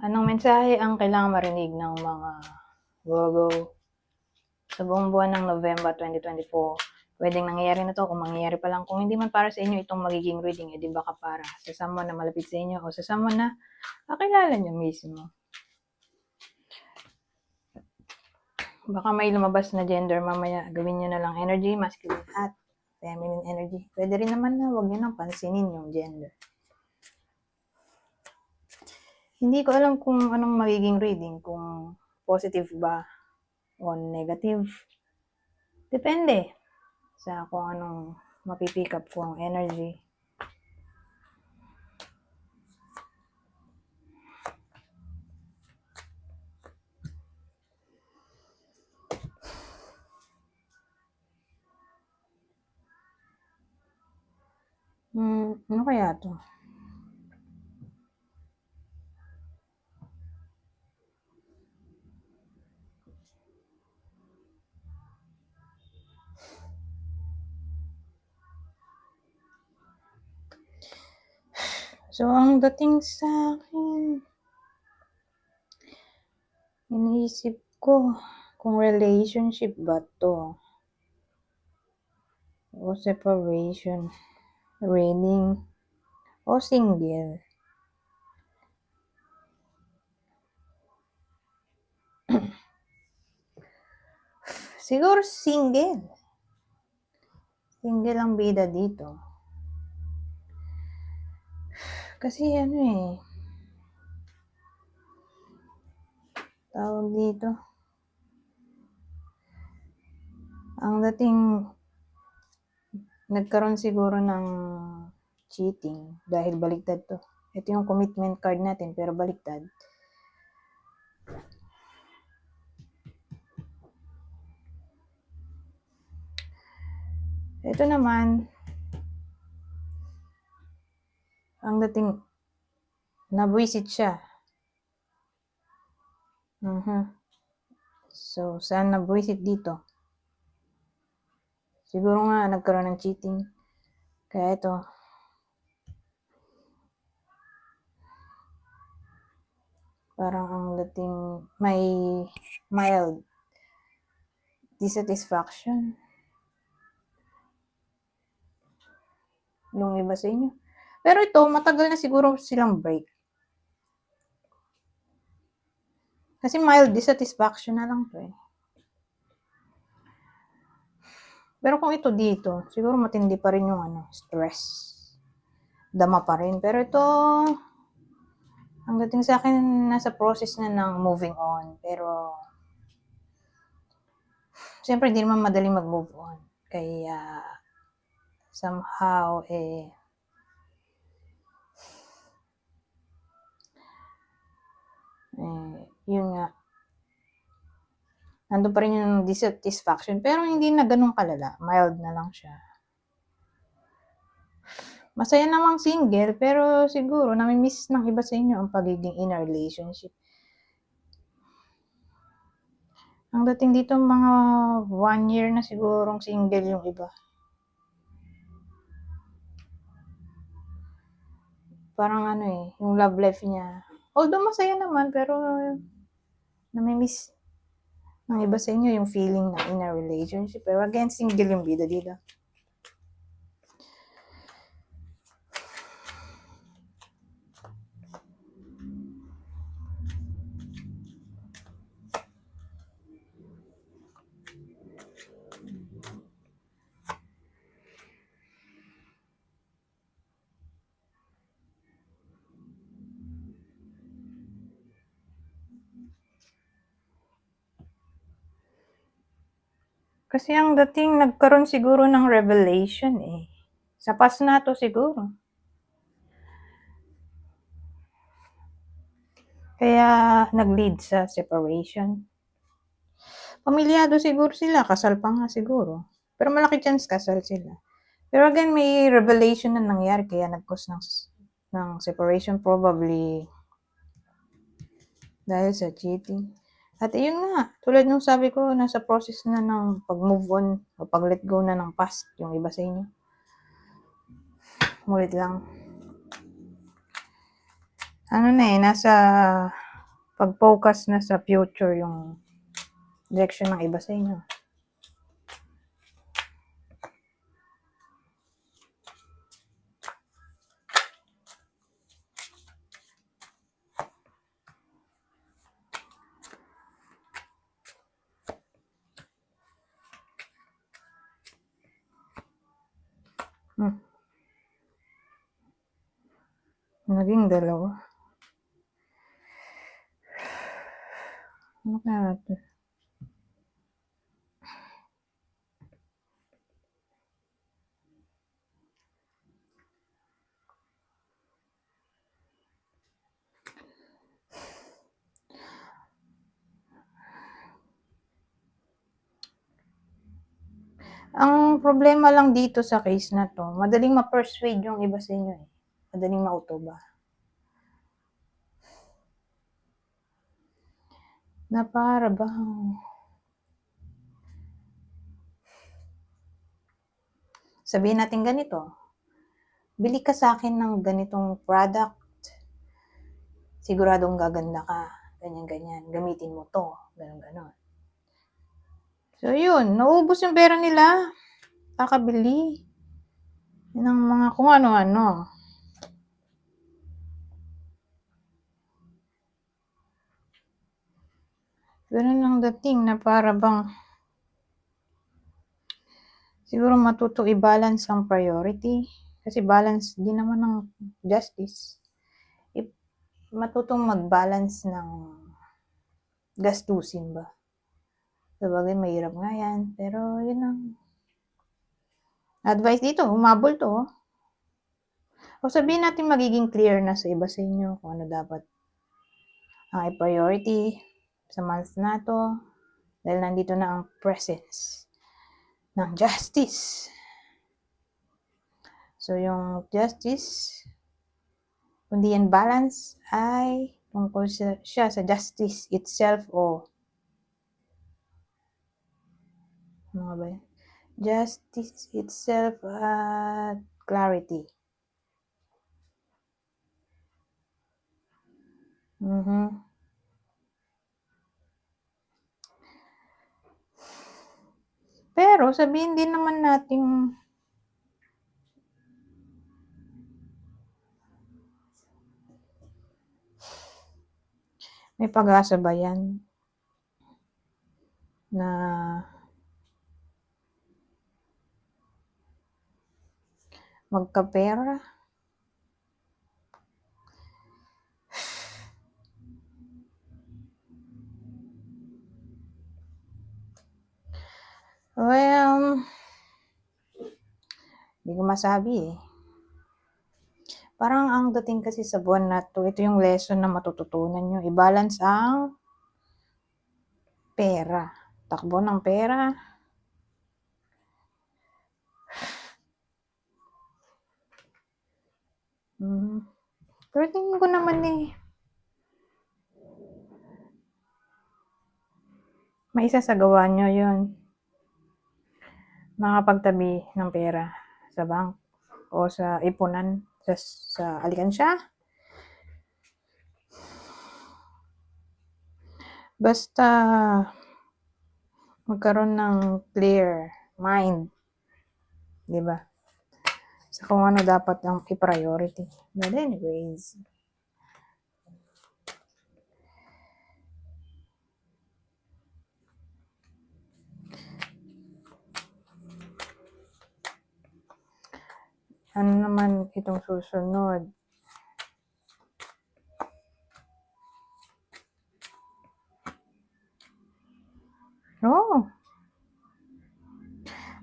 Anong mensahe ang kailangang marinig ng mga Virgo sa buong buwan ng November 2024? Pwedeng nangyayari na to, kung mangyayari pa lang. Kung hindi man para sa inyo itong magiging reading, edi baka para sa someone na malapit sa inyo o sa someone na kakilala nyo mismo. Baka may lumabas na gender mamaya, gawin nyo na lang energy, masculine at feminine energy. Pwede rin naman na huwag nyo nang pansinin yung gender. Hindi ko alam kung anong magiging reading, kung positive ba o negative. Depende sa kung anong mapipick up ko ang energy. Ano kaya to? So, ang dating sa akin, iniisip ko kung relationship ba to o separation, reading o single. Siguro single. Single ang bida dito. Kasi tawag dito, ang dating nagkaroon siguro ng cheating dahil baliktad to. Ito yung commitment card natin pero baliktad. Ito naman, ang dating nabwisit siya. So, saan nabwisit dito? Siguro nga nagkaroon ng cheating. Kaya ito, parang ang dating may mild dissatisfaction yung iba sa inyo. Pero ito, matagal na siguro silang break. Kasi mild dissatisfaction na lang to eh. Pero kung ito dito, siguro matindi pa rin yung stress. Dama pa rin. Pero ito, ang dating sa akin, nasa process na ng moving on. Pero, siyempre, hindi naman madaling mag-move on. Kaya, somehow, yun nga, nandun pa rin yung dissatisfaction, pero hindi na ganun kalala. Mild na lang siya. Masaya namang single, pero siguro nami-miss ng iba sa inyo ang pagiging in a relationship. Ang dating dito, mga 1 year na sigurong single yung iba. Parang yung love life niya. Although masaya naman, pero nami-miss ng iba sa inyo yung feeling na in a relationship. Pero again, single yung bida dito. Kasi ang dating nagkaroon siguro ng revelation eh. Sa past na to siguro. Kaya nag-lead sa separation. Pamilyado siguro sila, kasal pa nga siguro. Pero malaki chance kasal sila. Pero again, may revelation na nangyari kaya nag-cause ng separation, probably dahil sa cheating. At yun nga, tulad nung sabi ko, nasa process na ng pag-move on o pag-let go na ng past yung iba sa inyo. Mulit lang. Nasa pag-focus na sa future yung direction ng iba sa inyo. Naging dalawa. Ano kaya natin? Ang problema lang dito sa case na to, madaling ma-persuade yung iba sa inyo eh. Madaling mauto ba? Na para bang sabihin natin ganito, bili ka sa akin ng ganitong product, siguradong gaganda ka, ganyan-ganyan, gamitin mo to, ganon-ganon. So yun, naubos yung pera nila, kakabili ng mga kung ano-ano. Ganun ang dating na para bang siguro matuto i-balance ang priority. Kasi balance din naman ng justice. Matutong mag-balance ng gastusin ba? Sabagay, mahirap nga yan. Pero yun ang advice dito, humabol to. O sabihin natin magiging clear na sa iba sa inyo kung ano dapat ang priority sa month na to. Dahil nandito na ang presence ng justice. So, yung justice, kundi yan balance, ay tungkol siya sa justice itself o ano ba yan? Justice itself at clarity. Pero sabihin din naman natin may pag-asa ba yan na magkapera? Well, hindi ko masabi eh. Parang ang dating kasi sa buwan na to, ito yung lesson na matututunan nyo. I-balance ang pera. Takbo ng pera. Pero tingin ko naman eh, may isasagawa nyo yun. Makapagtabi ng pera sa bank o sa ipunan sa alikansya. Basta magkaroon ng clear mind, di ba? Sa kung ano dapat ang i-priority. But anyways, ano naman itong susunod? Oh,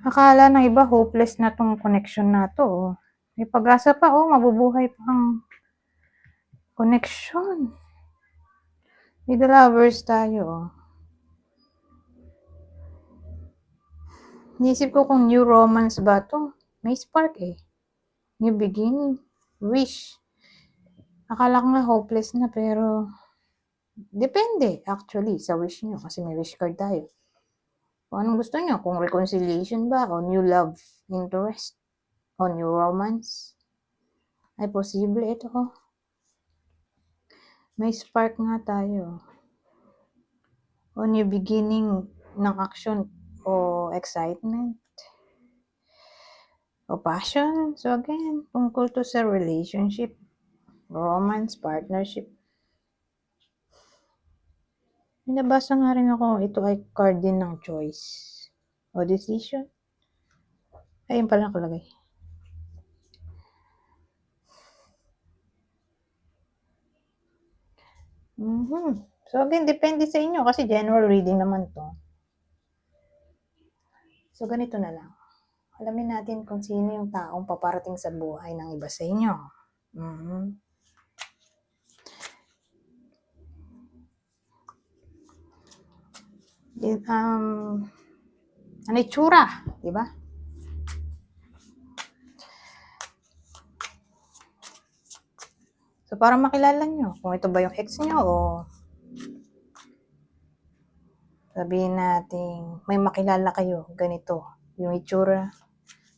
akala ng iba hopeless na tong connection na to. May pag-asa pa, mabubuhay pa ang connection. With the lovers tayo. Niisip ko kung new romance ba to. May spark eh. New beginning. Wish. Akala ko nga hopeless na pero depende actually sa wish nyo kasi may wish card tayo. Kung anong gusto nyo, kung reconciliation ba o new love interest o new romance, ay posible ito. May spark nga tayo. O new beginning ng action o excitement o passion. So again, tungkol to sa relationship, romance, partnership. May nabasa nga rin ako, ito ay card din ng choice o decision. Ayun pala nakalagay. So again, depende sa inyo kasi general reading naman to. So ganito na lang. Alamin natin kung sino yung taong paparating sa buhay ng iba sa inyo. Ano itsura, di ba? So, para makilala nyo kung ito ba yung ex nyo o sabihin natin may makilala kayo, ganito, yung itsura.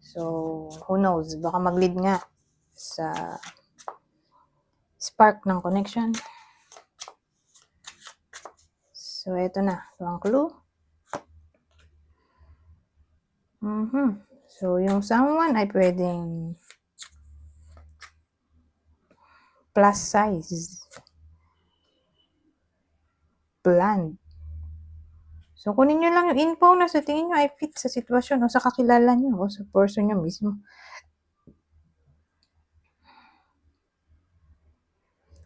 So, who knows, baka mag-lead nga sa spark ng connection. So, ito na, ito ang clue. So, yung someone ay pwedeng plus size, bland. So, kunin nyo lang yung info na sa tingin nyo ay fit sa sitwasyon o sa kakilala nyo o sa person nyo mismo.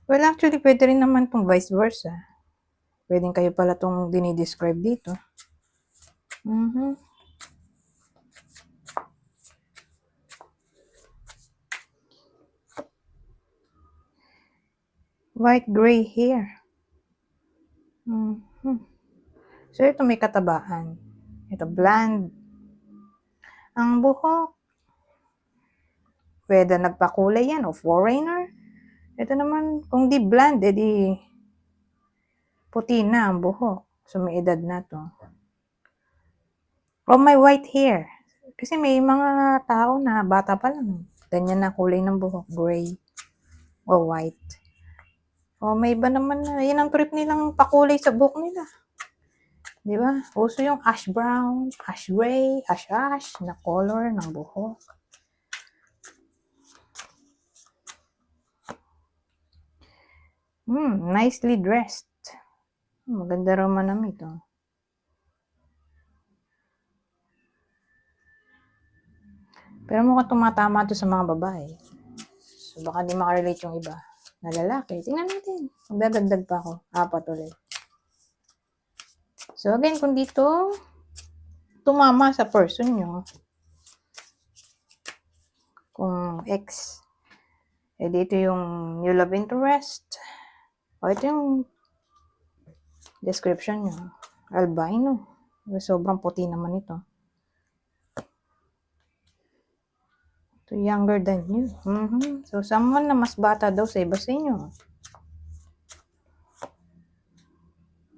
Well, actually, pwede rin naman itong vice versa. Pwedeng kayo pala itong dinidescribe dito. White gray hair. So, ito may katabaan. Ito, bland. Ang buhok. Pwede nagpakulay yan o foreigner. Ito naman, kung di bland, edi puti na ang buhok. So, may edad na to. O may white hair. Kasi may mga tao na bata pa lang. Ganyan na kulay ng buhok. Gray o white. O may iba naman na, yun ang trip nilang pakulay sa buhok nila. Di ba? Uso yung ash brown, ash gray, ash na color ng buhok. Nicely dressed. Maganda raw manamit, oh. Pero mukhang tumatama to sa mga babae. So, baka di makarelate yung iba na lalaki. Tingnan natin. Magdadagdag pa ako. 4 ulit. So, again, kung dito tumama sa person nyo, kung ex, dito yung new love interest, o ito yung description nyo, albino. Sobrang puti naman ito. So, younger than you. So, someone na mas bata daw sa iba sa inyo.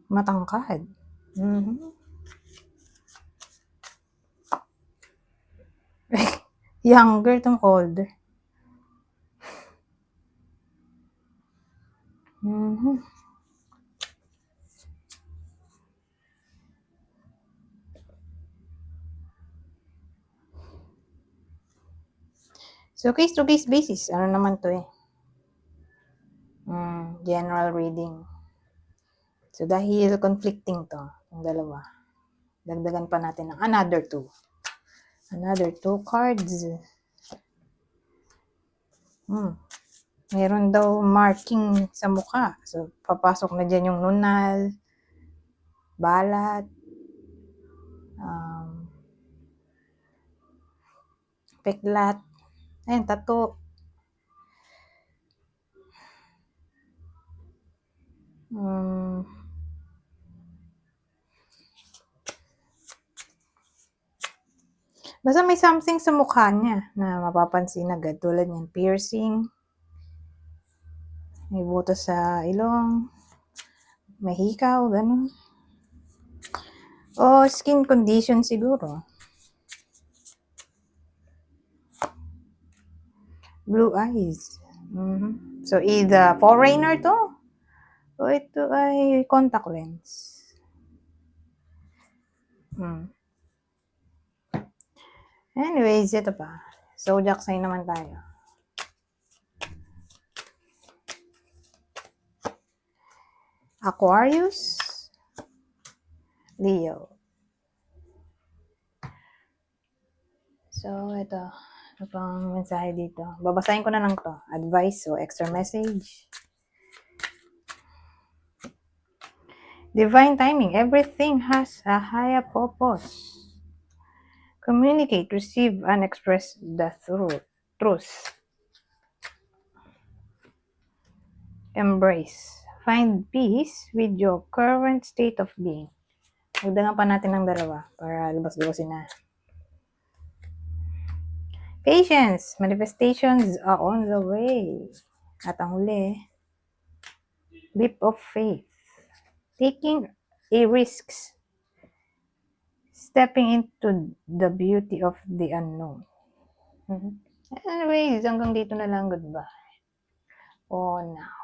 Matangkad. Younger tong older. So, case-to-case basis. Ano naman to eh? General reading. So, dahil conflicting to, yung dalawa, dagdagan pa natin ng another 2. Another 2 cards. Meron daw marking sa mukha. So, papasok na dyan yung nunal, balat, peklat, ayun, tattoo. Basta may something sa mukha niya na mapapansin agad. Tulad niyan, piercing, may butas sa ilong, may hikaw, ganun. O skin condition siguro. Blue eyes. So, either foreigner to, So, ito ay contact lens. Anyways, ito pa. Zodiac sign naman tayo. Aquarius, Leo. So, ito. Ano pang mensahe dito? Babasahin ko na lang to. Advice o extra message. Divine timing. Everything has a higher purpose. Communicate, receive, and express the truth. Embrace. Find peace with your current state of being. Magdagan pa natin ng dalawa para lubas-lubasin na. Patience. Manifestations are on the way. At ang huli, leap of faith. Taking a risks. Stepping into the beauty of the unknown. Anyways, hanggang dito na lang. Goodbye. For now.